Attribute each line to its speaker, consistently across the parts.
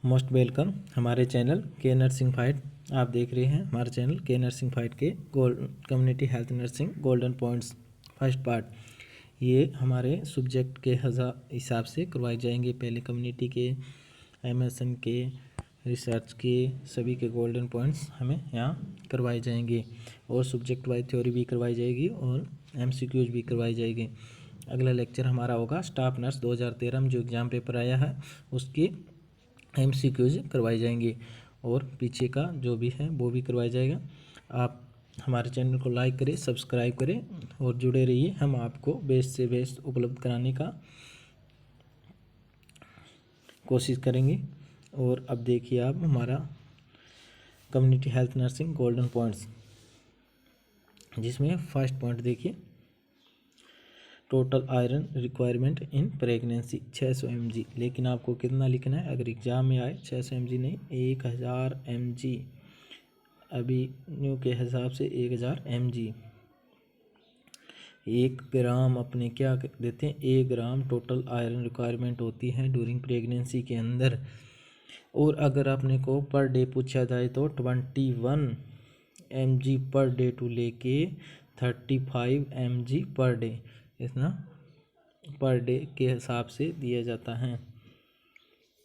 Speaker 1: Most welcome हमारे channel के nursing fight. आप देख रहे हैं हमारे चैनल के नर्सिंग फाइट के community health nursing golden points first part. ये हमारे सब्जेक्ट के हिसाब से करवाए जाएंगे। पहले कम्युनिटी के, एमएसएन के, रिसर्च के, सभी के गोल्डन पॉइंट्स हमें यहाँ करवाए जाएंगे और सब्जेक्ट वाइज थ्योरी भी करवाई जाएगी और एमसीक्यूज भी करवाई जाएगी। अगला लेक्चर हमारा होगा स्टाफ नर्स 2013 में जो एग्ज़ाम पेपर आया है उसकी एमसीक्यूज करवाई जाएंगी और पीछे का जो भी है वो भी करवाया जाएगा। आप हमारे चैनल को लाइक करें, सब्सक्राइब करें और जुड़े रहिए। हम आपको बेस्ट से बेस्ट उपलब्ध कराने का कोशिश करेंगे। और अब देखिए आप हमारा community health nursing golden points, जिसमें फर्स्ट पॉइंट देखिए, total iron requirement in pregnancy 600 mg। लेकिन आपको कितना लिखना है? अगर एग्ज़ाम में आए 600 mg नहीं, 1000 mg। अभी न्यू के हिसाब से 1000 mg। 1 ग्राम अपने क्या देते हैं? 1 ग्राम टोटल आयरन रिक्वायरमेंट होती है ड्यूरिंग प्रेगनेंसी के अंदर। और अगर अपने को पर डे पूछा जाए तो 21 mg पर डे टू लेके 35 mg पर डे, इतना पर डे के हिसाब से दिया जाता है।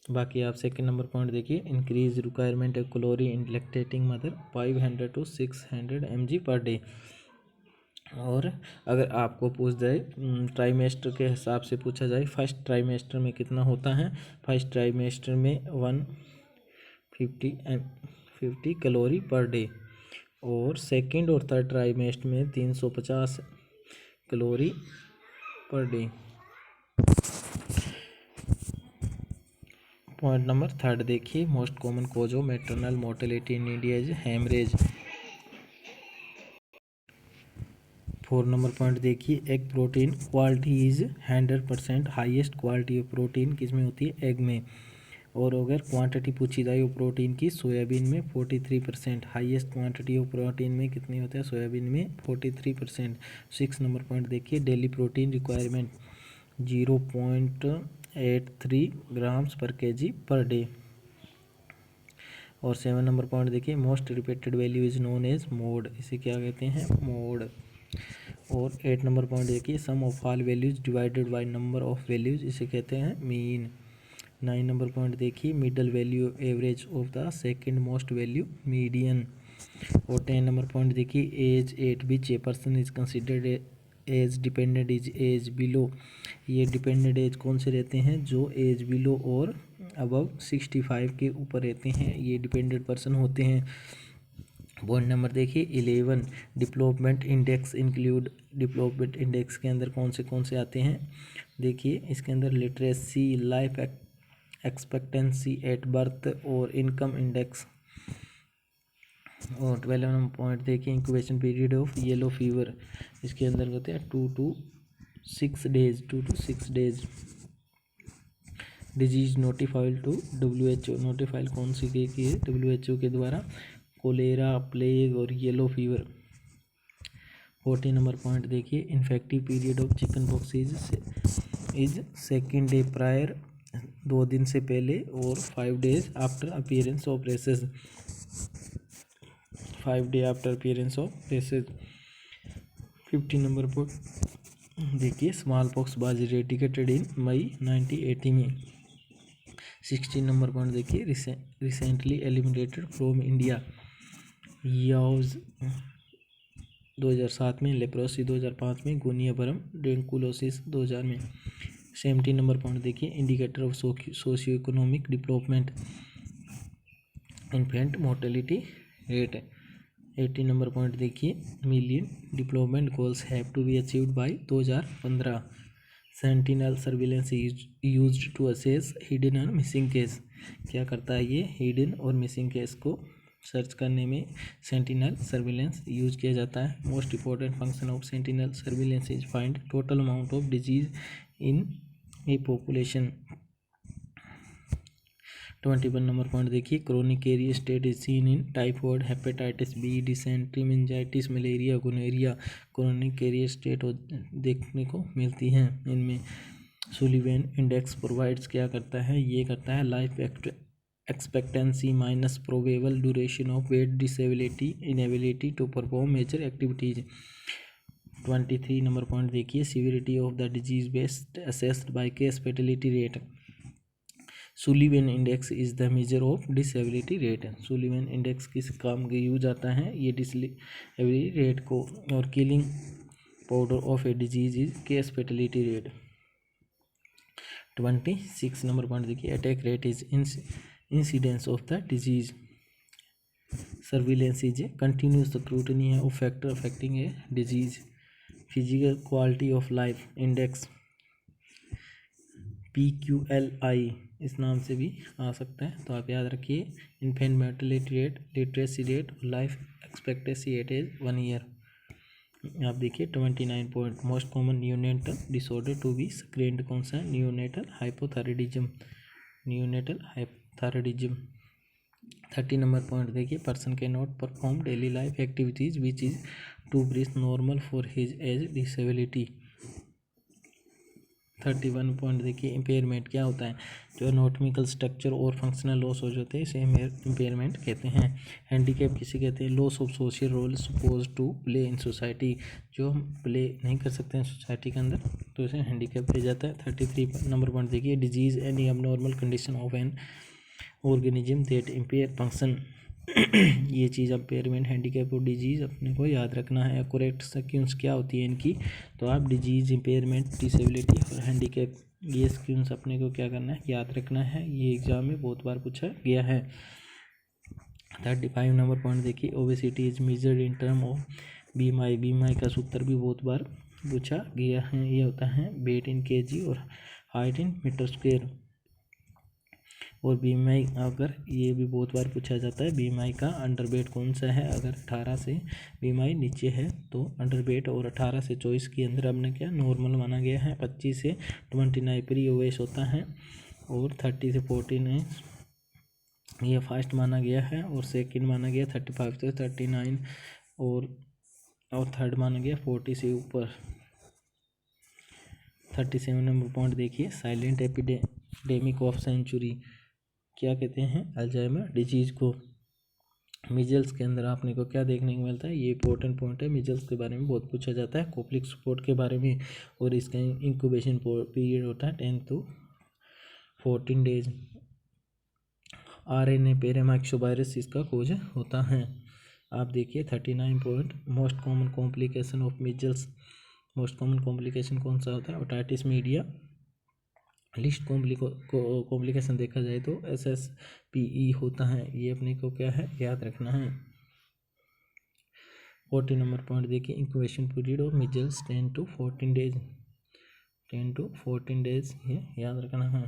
Speaker 1: बाकी आप सेकंड नंबर पॉइंट देखिए, increase requirement of calorie in lactating mother 500 to 600 mg पर डे। और अगर आपको पूछ जाए ट्राइमेस्टर के हिसाब से पूछा जाए, फर्स्ट ट्राइमेस्टर में कितना होता है? फर्स्ट ट्राइमेस्टर में 150 कैलोरी पर डे और सेकंड और थर्ड ट्राइमेस्टर में 350 calorie per day. Point number third देखिए, most common cause of maternal mortality in India is haemorrhage. 4 number point देखिए, egg protein quality is 100%। Highest quality of protein किसमें होती है? Egg में। और अगर क्वांटिटी पूछी जाए प्रोटीन की, सोयाबीन में 43%। हाईएस्ट क्वांटिटी ऑफ प्रोटीन में कितनी होता है? सोयाबीन में 43%। 6 नंबर पॉइंट देखिए, daily protein requirement 0.83 grams per KG per day. और 7 नंबर पॉइंट देखिए, most repeated value is known as mode. इसे क्या कहते हैं? मोड। और 8 नंबर पॉइंट देखिए, sum of all values divided by number of values, इसे कहते हैं मीन। 9 नंबर पॉइंट देखिए, middle value average of the second most value median. और 10 नंबर पॉइंट देखिए, age at which a person is considered as dependent is age below. ये dependent age कौन से रहते हैं? जो एज बिलो और अबव 65 के ऊपर रहते हैं, ये डिपेंडेंट पर्सन होते हैं। पॉइंट नंबर देखिए 11, development index include. Development index के अंदर कौन से आते हैं? देखिए इसके अंदर literacy, life expectancy at birth और इनकम इंडेक्स। और 12 नंबर पॉइंट देखिए, incubation period of yellow fever, इसके अंदर होते हैं 2 to 6 days. Disease notified to WHO। Notified कौन सी की है? WHO के द्वारा। कोलेरा, प्लेग और येलो फीवर। 14 नंबर पॉइंट देखिए, infective period of chicken pox is second day prior, 2 दिन से पहले, और 5 days after appearance of rashes. 5 day after appearance of rashes. 15 number point देखिए, small pox was eradicated in May 1980 में। 16 number point देखिए, recently eliminated from India. Yaws 2007 में, leprosy 2005 में, गुनिया बरम, डेंकुलोसिस 2000 में। 17 नंबर पॉइंट देखिए, indicator of socio economic development, infant mortality rate. 18 number point देखिए, millennium development goals have to be achieved by 2015। Sentinel surveillance used to assess hidden और missing case. क्या करता है ये? हिडन और मिसिंग केस को search करने में सेंटिनल सर्विलेंस यूज किया जाता है। Most important function of sentinel surveillance is find total amount of disease in a population. 21 number point देखिए, chronic carrier state is seen in typhoid, hepatitis B, dysentery, meningitis, malaria, gonorrhoea. Chronic carrier state देखने को मिलती हैं इनमें। Sullivan index provides क्या करता है, ये करता है life expectancy minus probable duration of bed disability inability to perform major activities. 23 number point देखिए, severity of the disease based assessed by case fatality rate. Sullivan index is the measure of disability rate. Sullivan index किस काम के use आता है, ये disability rate को, और killing power of a disease is case fatality rate. 26 number point देखिए, attack rate is incidence of the disease. Surveillance is a continuous scrutiny of factor affecting a disease. Physical quality of life index PQLI इस नाम से भी आ सकता है, तो आप याद रखिए। Infant mortality rate, literacy rate, life expectancy at age 1 year. आप देखिए 29 point, most common neonatal disorder to be screened कौन सा है, neonatal hypothyroidism. Neonatal hypothyroidism. 30 number point देखिए, पर्सन के not perform daily life activities which is to breathe normal for his age disability. 31 point देखिए, impairment क्या होता है, जो एनाटॉमिकल स्ट्रक्चर और फंक्शनल लॉस हो जाते हैं इसे इम्पेयरमेंट कहते हैं। हैंडीकैप किसे कहते हैं, loss of social role suppose to play in society, जो हम प्ले नहीं कर सकते हैं सोसाइटी के अंदर तो इसे हैंडीकैप किया जाता है। 33 नंबर पॉइंट देखिए, disease any abnormal condition of an organism that empire function. ये चीज़ इम्पेयरमेंट, हैंडीकैप और डिजीज़ अपने को याद रखना है। करेक्ट सीक्वेंस क्या होती है इनकी, तो आप डिजीज़, इम्पेयरमेंट, डिसेबिलिटी और हैंडीकैप, ये सीक्वेंस अपने को क्या करना है, याद रखना है। ये एग्जाम में बहुत बार पूछा गया है। 35 नंबर पॉइंट देखिए, obesity is measured in term of BMI। BMI का सूत्र भी बहुत बार पूछा गया है, ये होता है वेट इन kg और हाइट इन मीटर स्क्वायर। और BMI अगर ये भी बहुत बार पूछा जाता है, BMI का अंडर वेट कौन सा है, अगर 18 से BMI नीचे है तो अंडर वेट, और 18 से 24 के अंदर हमने क्या नॉर्मल माना गया है। 25 से 29 प्री ओवेस होता है, और 30 से 49 ये फास्ट माना गया है, और सेकंड माना गया 35 से 39, और थर्ड माना गया 40 से ऊपर। 37 नंबर पॉइंट देखिए, साइलेंट एपिडेमिक ऑफ सेंचुरी क्या कहते हैं, अल्जाइमर डिजीज़ को। मिजल्स के अंदर आपने को क्या देखने को मिलता है, ये इंपॉर्टेंट पॉइंट है, मिजल्स के बारे में बहुत पूछा जाता है, कोप्लिक सपोर्ट के बारे में, और इसका इंक्यूबेशन पीरियड होता है 10 to 14 डेज। RNA पैरामाइक्सोवायरस इसका खोज होता है। आप देखिए 39 point, most common complication of measles. Most common complication कौन सा होता है, ओटाइटिस मीडिया। लिस्ट कॉम्प्लिकेशन देखा जाए तो SSPE होता है, ये अपने को क्या है याद रखना है। 40 नंबर पॉइंट देखिए, incubation period of measles 10 to 14 days. 10 to 14 days ये याद रखना है।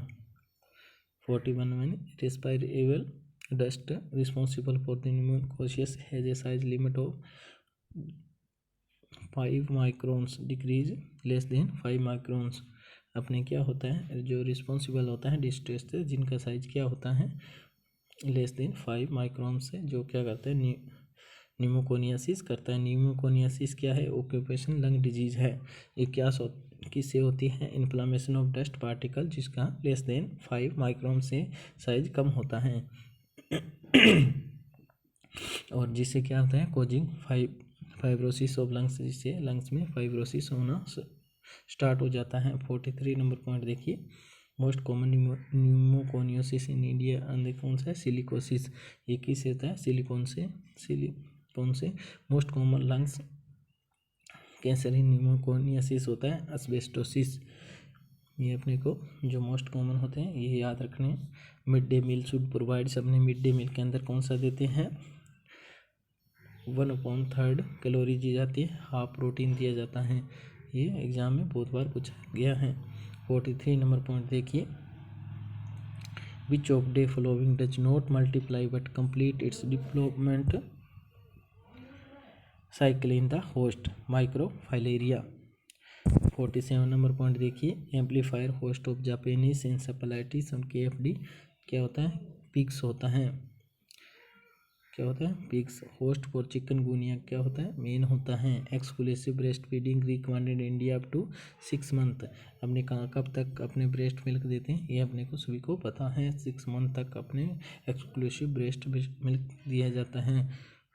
Speaker 1: 41 में respirable dust responsible for the pneumoconiosis has a size limit of 5 microns, decrease less than 5 microns. अपने क्या होता है, जो रिस्पॉन्सिबल होता है डिस्ट्रेस से, जिनका साइज क्या होता है लेस देन 5 माइक्रोन से, जो क्या करता है न्यूमोकोनियासिस करता है। न्यूमोकोनियासिस क्या है, ऑक्यूपेशन लंग डिजीज है। ये क्या किससे होती है, इन्फ्लामेशन ऑफ डस्ट पार्टिकल, जिसका लेस देन 5 माइक्रोन से साइज कम होता है। और जिससे क्या होता है, कोजिंग फाइब्रोसिस ऑफ लंग्स, जिससे लंग्स में फाइब्रोसिस होना स्टार्ट हो जाता है। 43 नंबर पॉइंट देखिए, most common pneumoconiosis in India अंदर कौन सा है, सिलिकोसिस। ये किस होता है, सिलिकॉन से। Most common lungs cancer in pneumoconiosis होता है एस्बेस्टोसिस। ये अपने को जो मोस्ट कॉमन होते हैं ये याद रखने। Mid day meal should provide, अपने मिड डे मील के अंदर कौन सा देते हैं, 1/3 कैलोरी दी जाती है, हाफ प्रोटीन दिया जाता है। ये एग्जाम में बहुत बार पूछा गया है। 43 नंबर पॉइंट देखिए, which of the following does not multiply but complete its development cycle in the host, microfilaria. 47 number point देखिए, amplifier host of Japanese encephalitis और KFD क्या होता है, पिग्स होता है। क्या होता है पिग्स। होस्ट फॉर चिकनगुनिया क्या होता है मेन होता है। Exclusive breastfeeding recommended India up to 6 month. अपने कहाँ कब तक अपने ब्रेस्ट मिल्क देते हैं ये अपने को सभी को पता है। 6 मंथ तक अपने एक्सक्लूसिव ब्रेस्ट मिल्क दिया जाता है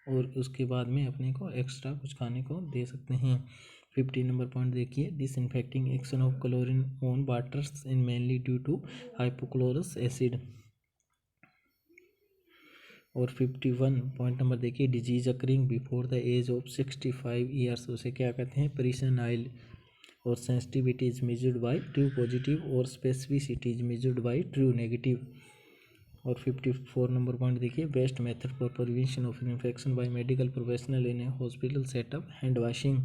Speaker 1: और उसके बाद में अपने को एक्स्ट्रा कुछ खाने को दे सकते हैं। 15 नंबर पॉइंट देखिए disinfecting action of chlorine on waters in mainly due to hypochlorous acid. और 51 पॉइंट नंबर देखिए disease occurring before the age of 65 years उसे क्या कहते हैं प्रीसेनाइल। और sensitivity is measured by true positive और specificity is measured by true negative. और 54 number point देखिए best method for prevention of infection by medical professional in a hospital setup hand washing.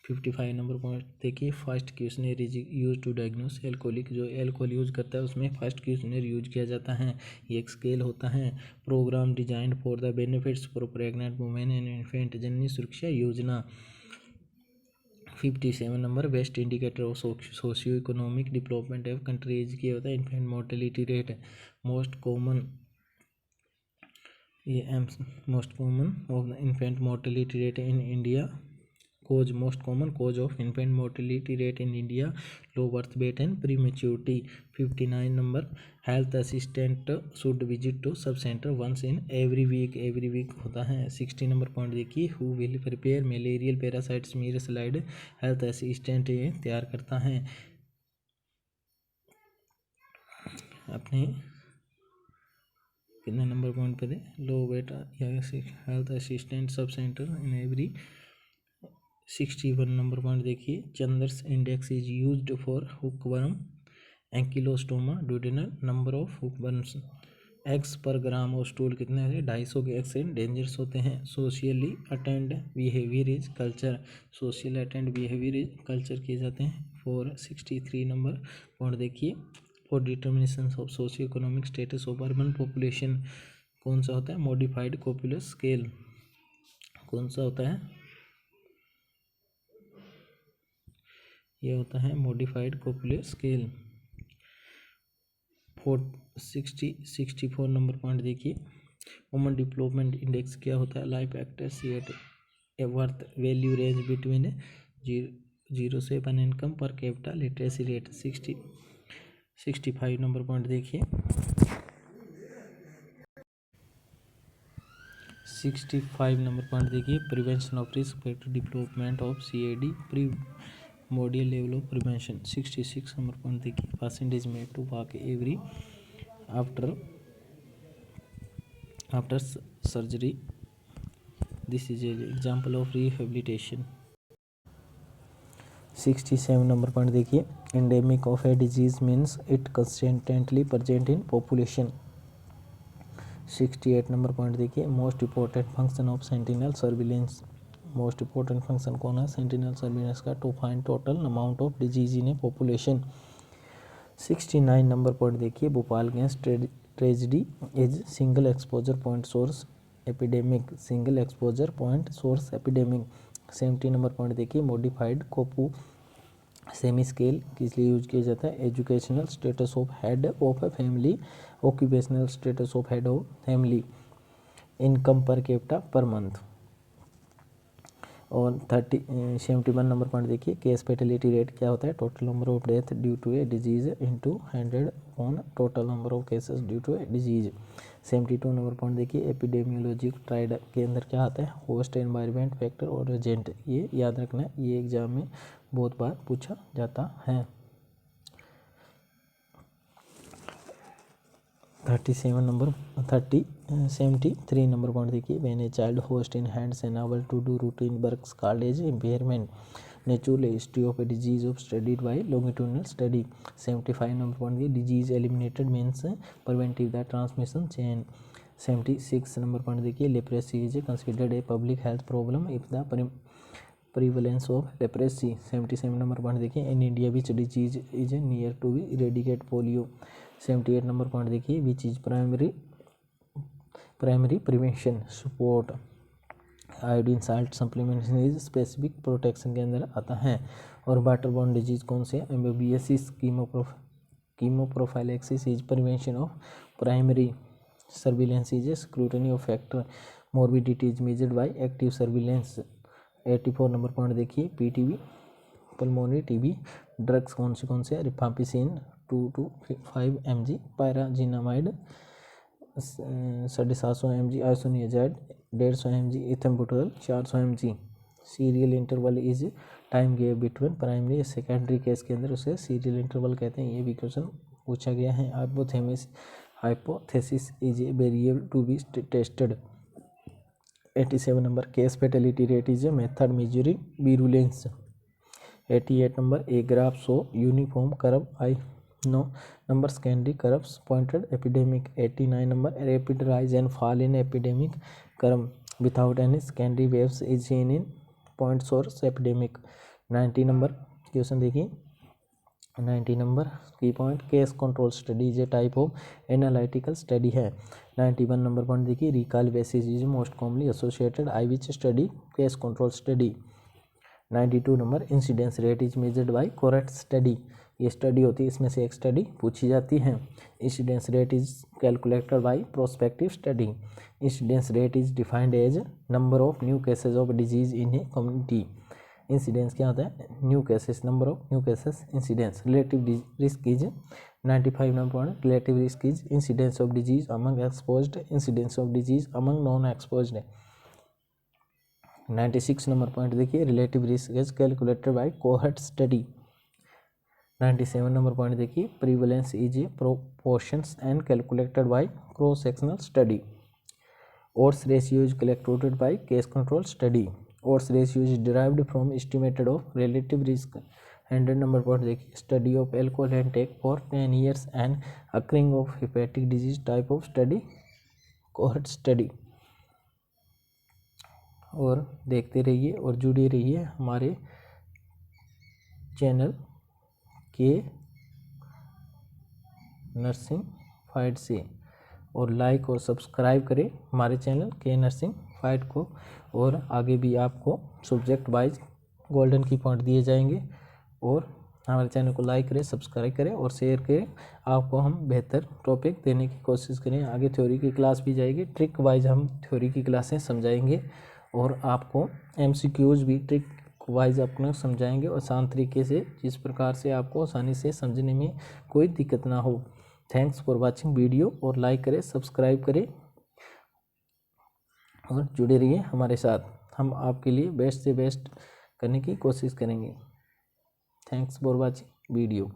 Speaker 1: 55 number point देखिए first questioner is use to diagnose alcoholic. जो alcohol use करता है उसमें first questionnaire use किया जाता है। ये एक स्केल होता है। Programme designed for the benefits for pregnant women and infant Janani Suraksha Yojana. 57 number best indicator of socio economic development of countries की होता है infant mortality rate. Most common most common of the infant mortality rate in India cause most common cause of infant mortality rate in India low birth weight and prematurity। 59 number health assistant should visit to sub center once in every week होता है। 60 number point देखिए who will prepare malarial parasites mear slide health assistant ये तैयार करता है। अपने कितने number point पे थे low weight health assistant sub centre in every. 61 number point देखिए Chandler's index is used for hookworm ancylostoma duodenale number of hookworms eggs per gram और स्टूल कितने हैं 250 के एग्स डेंजरस होते हैं। Socially attend behaviour is culture social attend behaviour is culture किए जाते हैं। फॉर 63 नंबर पॉइंट देखिए for determination of socio economic status of urban population कौन सा होता है मॉडिफाइड कोपुलस स्केल। कौन सा होता है ये होता है modified Kuppuswamy scale. 64 number point देखिए वुमन डेवलपमेंट इंडेक्स क्या होता है life expectancy at birth value range between 0 से 1 income per capita literacy rate. 65 number point देखिए 65 नंबर पॉइंट देखिए prevention of risk factor development of CAD primordial level of prevention. 66 number point देखिए percentage made to walk every after surgery this is example of rehabilitation. 67 number point देखिए endemic of a disease means it consistently present in population. 68 number point देखिए most important function of sentinel surveillance. Most important function कौन है sentinel surveillance का to find total amount of disease in a population. 69 number point देखिए Bhopal gas tragedy is single exposure point source epidemic single exposure point source epidemic. 70 number point देखिए modified Kuppuswamy scale किस लिए use किया जाता है educational status of head of a family occupational status of head of family income per capita per month. और 71 number point देखिए case fatality rate क्या होता है total number of death due to a disease into 100 on total number of cases due to a disease. 72 number point देखिए epidemiology triad के अंदर क्या आता है होस्ट एनवायरनमेंट फैक्टर और एजेंट ये याद रखना है ये एग्जाम में बहुत बार पूछा जाता है। 73 नंबर पॉइंट देखिए when a child host in hands enable to do routine works called as impairment natural history of a disease of studied by longitudinal study. 75 number point देखिए disease eliminated means preventive the transmission chain. 76 number point देखिए leprosy is considered a public health problem if the prevalence of leprosy। 77 number point देखिए in India which disease is near to B eradicate polio. 78 number point देखिए which is primary prevention support iodine salt supplementation is specific protection के अंदर आता है। और waterborne disease कौन से amoebiasis chemoprophylaxis is prevention of primary surveillance is scrutiny of factor morbidity is measured by active surveillance. 84 number point देखिए, PTB pulmonary TB drugs कौन से rifampicin 2 to 5 mg, pyrazinamide 750 mg, isoniazid 150 mg, ethambutol 400 mg। Serial interval is time gap between primary secondary case के अंदर उसे serial interval कहते हैं। ये भी क्वेश्चन पूछा गया है। Hypothesis is a variable to be tested. 87 number, case fatality rate is a method measuring virulence. 88 number, a graph show uniform curve I no number secondary curves pointed epidemic। 89 number, rapid rise and fall in epidemic curve without any secondary waves is seen in point source epidemic। 90 number question देखिए, 90 number की point, case control study is a type of analytical study है। 91 number point देखिए, recall basis is most commonly associated I which study, case control study. 92 number, incidence rate is measured by cohort study. ये स्टडी होती है, इसमें से एक study पूछी जाती है। Incidence rate is calculated by prospective study. Incidence rate is defined as number of new cases of disease in a community. Incidence क्या होता है, new cases, number of new cases, incidence. Relative risk is 95 number point, relative risk is incidence of disease among exposed, incidence of disease among non exposed. 96 number point देखिए, relative risk is calculated by cohort study. 97 number point देखिए, prevalence is a proportions and calculated by cross sectional study. odds ratio is calculated by case control study। odds ratio is derived from estimated of relative risk। 100 number point देखिए, study of alcohol and take for 10 years and occurring of hepatic disease type of study, cohort study. और देखते रहिए और जुड़े रहिए हमारे channel के nursing fight से, और लाइक और सब्सक्राइब करें हमारे चैनल के नर्सिंग फाइट को। और आगे भी आपको सब्जेक्ट वाइज गोल्डन की पॉइंट दिए जाएंगे। और हमारे चैनल को लाइक करें, सब्सक्राइब करें और शेयर करें। आपको हम बेहतर टॉपिक देने की कोशिश करें। आगे थ्योरी की क्लास भी जाएगी, ट्रिक वाइज हम थ्योरी की क्लासें समझाएंगे और आपको MCQs भी ट्रिक वाइज अपना समझाएंगे और आसान तरीके से, जिस प्रकार से आपको आसानी से समझने में कोई दिक्कत ना हो। थैंक्स फॉर वाचिंग वीडियो, और लाइक करें, सब्सक्राइब करें और जुड़े रहिए हमारे साथ। हम आपके लिए बेस्ट से बेस्ट करने की कोशिश करेंगे। Thanks for watching video.